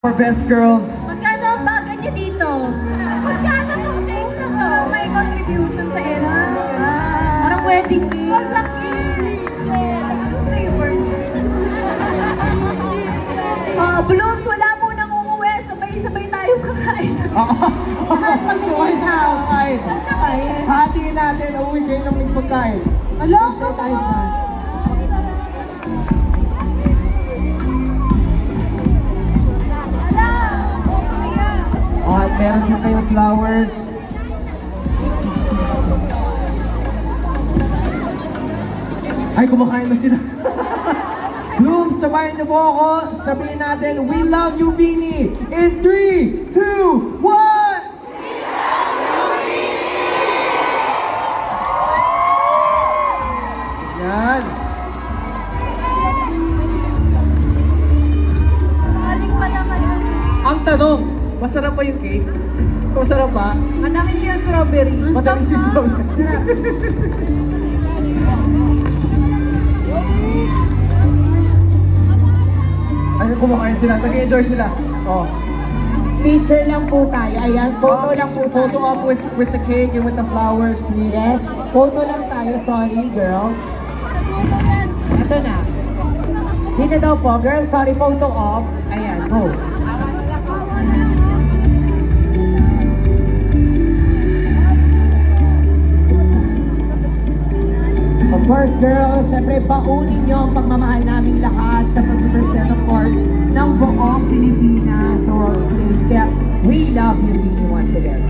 For best girls. Magkano ang baga niyo dito? Magkano to? May contribution sa era. Parang wedding cake. Ang laki! Anong flavor niyo? Blooms, wala mo nang umuwi. Sabay-sabay tayong kakain. Lahat mag-uusap. Hatiin natin. Uwi kayo ng may pagkain. Along ka mo! At meron din kayong flowers. Ay, kumakain na sila. Bloom, sabayan niyo po ako. Sabihin natin, we love you, Beanie. In 3, 2, 1! Yan. Galing pa naman yan. Ang tanong, masarap ba yung cake? Masarap ba? Madami siya strawberry. Matamis yung strawberry. Ayun, kumakain sila. Nag-enjoy sila. Oh. Picture lang po tayo. Ayan, photo lang po Photo tayo. up with the cake and with the flowers, please. Yes, photo lang tayo. Sorry, girls. Ito na. Dito daw po, girl. Sorry, photo op. Ayan, go. Of course, girls, syempre, paunin nyo ang pagmamahal naming lahat sa pag-present, of course, ng buong Pilipinas sa world stage. Kaya, we love you, Beanie, once again.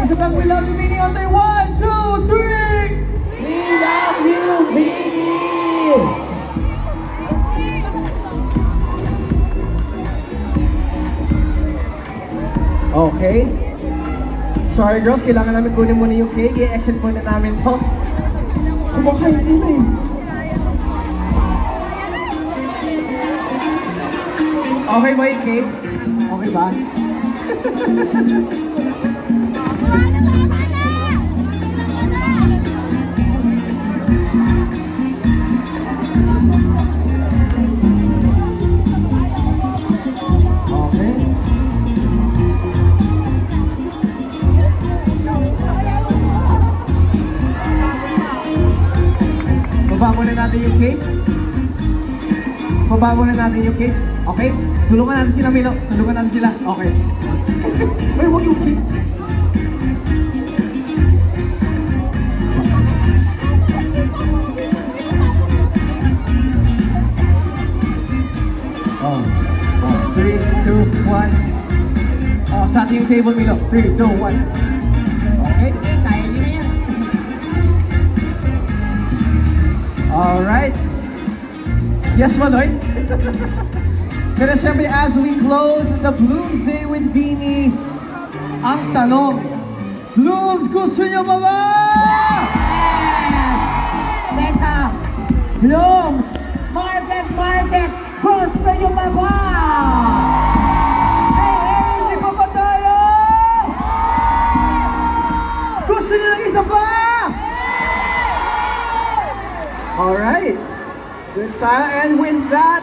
Isa pang we love you, Beanie. On tayo. 1, 2, 3! We love you, Beanie! Okay. Sorry girls, kailangan namin kunin muna yung cake. I-exit muna namin to. Kumakain sila eh. Okay ba yung cake? Okay ba? Okay. Baba muna natin yung cake. Baba muna natin yung cake. Okay? Tulungan natin sila, Milo. Tulungan natin sila. Okay. Ay, wag yung cake. Oh. 3, 2, 1. Oh, sa atin yung table, Milo. 3, 2, 1. Okay? Kaya nyo na yan. Alright. Yes, Manoy? Pero syempre, as we close the Blooms Day with Beanie, ang tanong, Blooms, gusto niyo ba ba? Yes! Teka, Blooms, Market, gusto nyo ba ba? May energy pa ba tayo? Gusto niyo ng isa pa? Alright. Good style. And with that,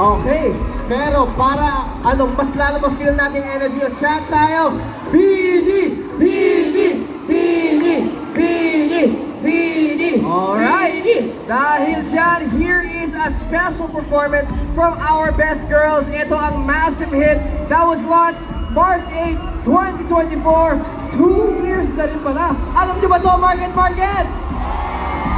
okay. Pero para mas lalo ma-feel natin yung energy o chat tayo. Beanie! Beanie! Beanie! Beanie! Beanie! Alright! Dahil dyan, here is a special performance from our best girls. Ito ang massive hit that was launched March 8, 2024. 2 years na rin pala. Alam niyo ba ito, Market?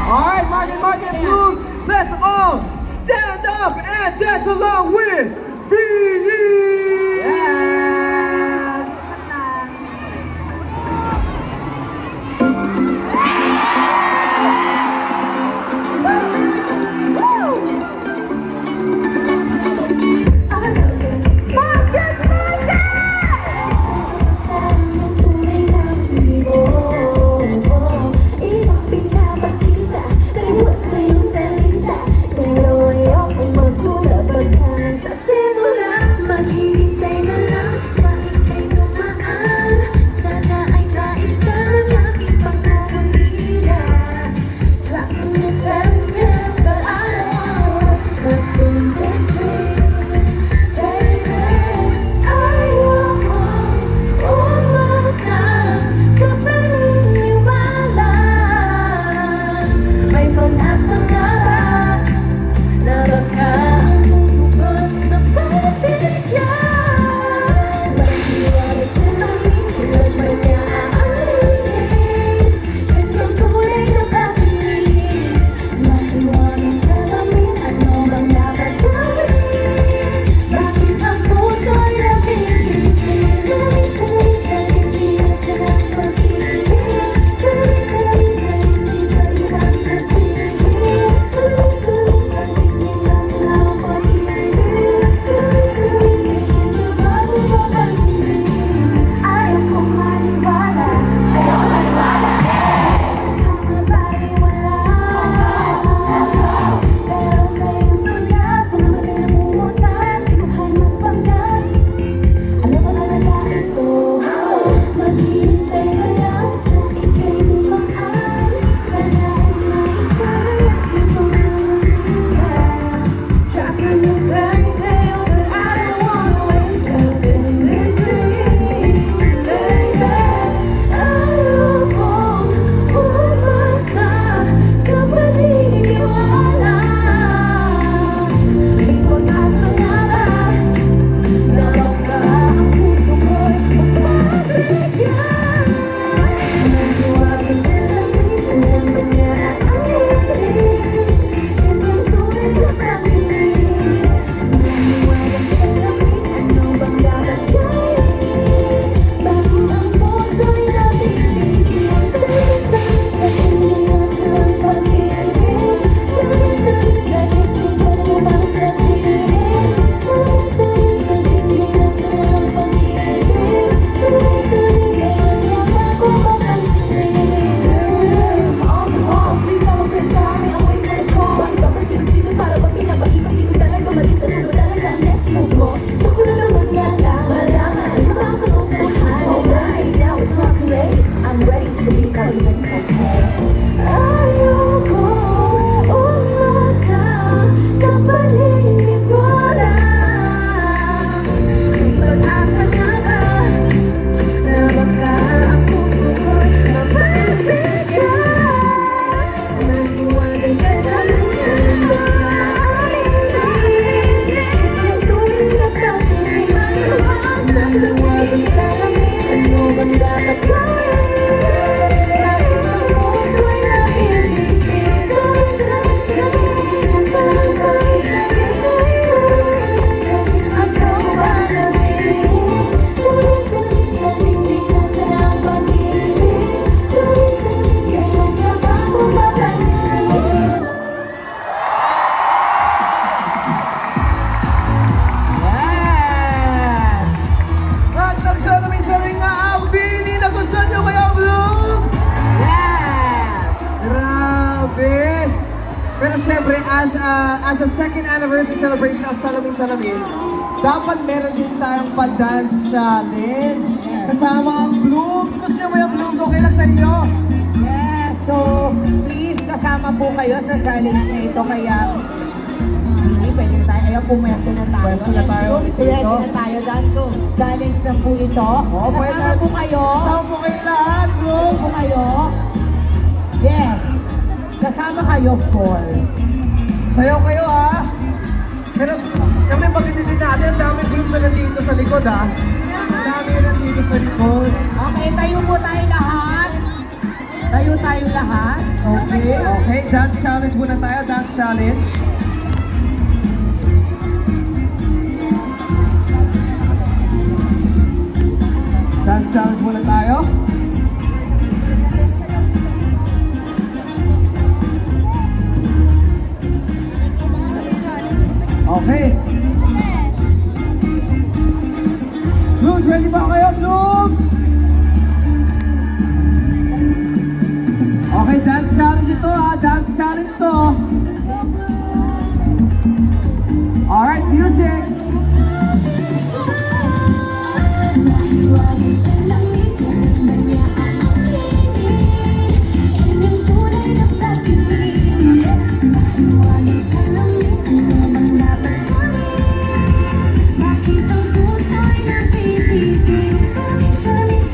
Alright, Market Blooms, let's all stand up and dance along with Beanie! Yes! Sa simula maging Saliwagan sa lamin ang tuwing napatuloy. Saliwagan sa lamin, ano bang dapat gawin? Bakit ang puso'y nahihilig? Saling-saling, ano ba sabihin? Saling-saling, di na silang pag-ibig. Saling-saling, kailan niya ba kung mapasilin? Yes! At nagsalamin-salamin nga ang Bini na gusto nyo kayo, Blooms! Yes! Grabe! Pero syempre, as a second anniversary celebration of Salamin, dapat meron din tayong pa-dance challenge. Kasama ang Blooms. Gusto nyo ba yung Blooms? Okay lang sa inyo? Yes! So, please, kasama po kayo sa challenge na ito. Kaya, hindi, pwede na tayo. Ayaw, pumesa na tayo. Pwesto na tayo Blooms, ulit ready dito. na tayo. Dance challenge lang po ito. Oo, pwede. Kasama po kayo. Kasama po kayo lahat, Kasama Blooms! po kayo. Yes! Kasama kayo, of course. Sayaw kayo, ha? Pero, syempre, pag-intindi natin, ang daming Blooms na nandito sa likod, ha? Ang dami na nandito sa likod. Okay, tayo po tayo lahat. Tayo tayo lahat. Okay, okay. Dance challenge muna tayo. Dance challenge. Dance challenge muna tayo. Okay. Blooms, ready ba kayo, Blooms? Okay, dance challenge ito, ha? Dance challenge to. Alright, music. Saliwagan sa lamin, ano niya ang pag-ibig? Inyong tunay na pag-ibig. Saliwagan sa lamin, ano bang dapat gawin? Bakit ang puso'y napipigil? Saling-saling,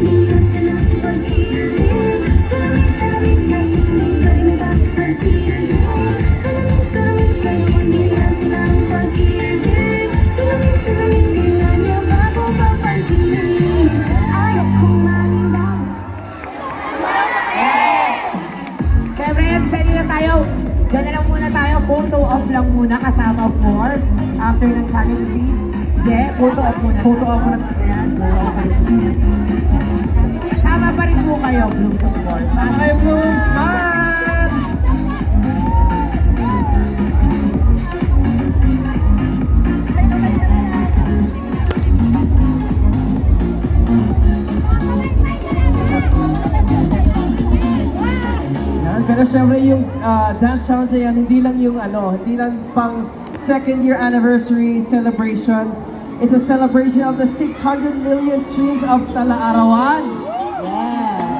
di na silang pag-ibig. Saling-saling, di rin ba sabihin? Saling-saling, di na silang pag-ibig. Saling-saling, kailan niya ba kung papansinin? Ayaw kong maniwala. Siyempre, sali na tayo. Diyan na lang muna tayo. Photo off lang muna. Kasama, of course. After ng challenge, please. Je, photo off muna. Photo off muna. Ayan, photo off. Sama pa rin po kayo, Blooms, of course. Sana kayo, Blooms, man! Yan, pero syempre yung dance challenge na yan, hindi lang yung hindi lang pang second year anniversary celebration. It's a celebration of the 600 million streams of Tala-Arawan. Yes.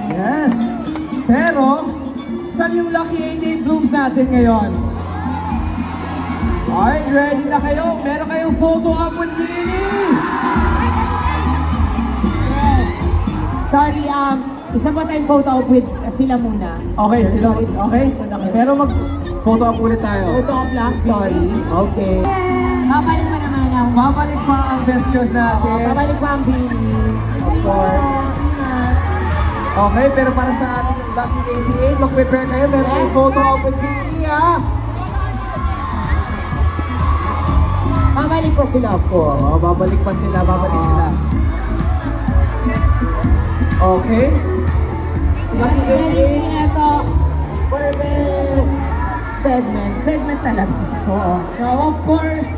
Yes. Pero, saan yung Lucky 88 Blooms natin ngayon? Alright, ready na kayo? Meron kayong photo up with Bini! Yes. Sorry, isa pa tayong photo op with sila muna. Okay, sila. Sorry. Okay? Pero mag-photo up ulit tayo. Photo op lang, sorry. Okay. Babalik pa naman ang... Babalik pa ang best girls Oo, natin. babalik pa ang Bini. Of course. Okay, pero para sa ating Lucky 88, mag-prepare kayo. Meron kayong Yes. photo up with Bini, ha? Babalik pa sila, of course. Oo, babalik pa sila. Babalik sila. Okay. Lucky 88. Ito, for this segment talaga. Oo. So, of course,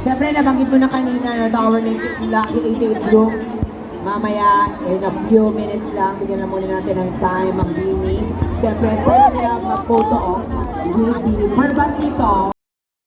syempre nabanggit mo na kanina na our Lucky 88 Blooms. Mamaya, in a few minutes lang, bigyan na muna natin ng time ang Bini. Syempre, pwede nila mag-photo off with Bini. Per batch ito,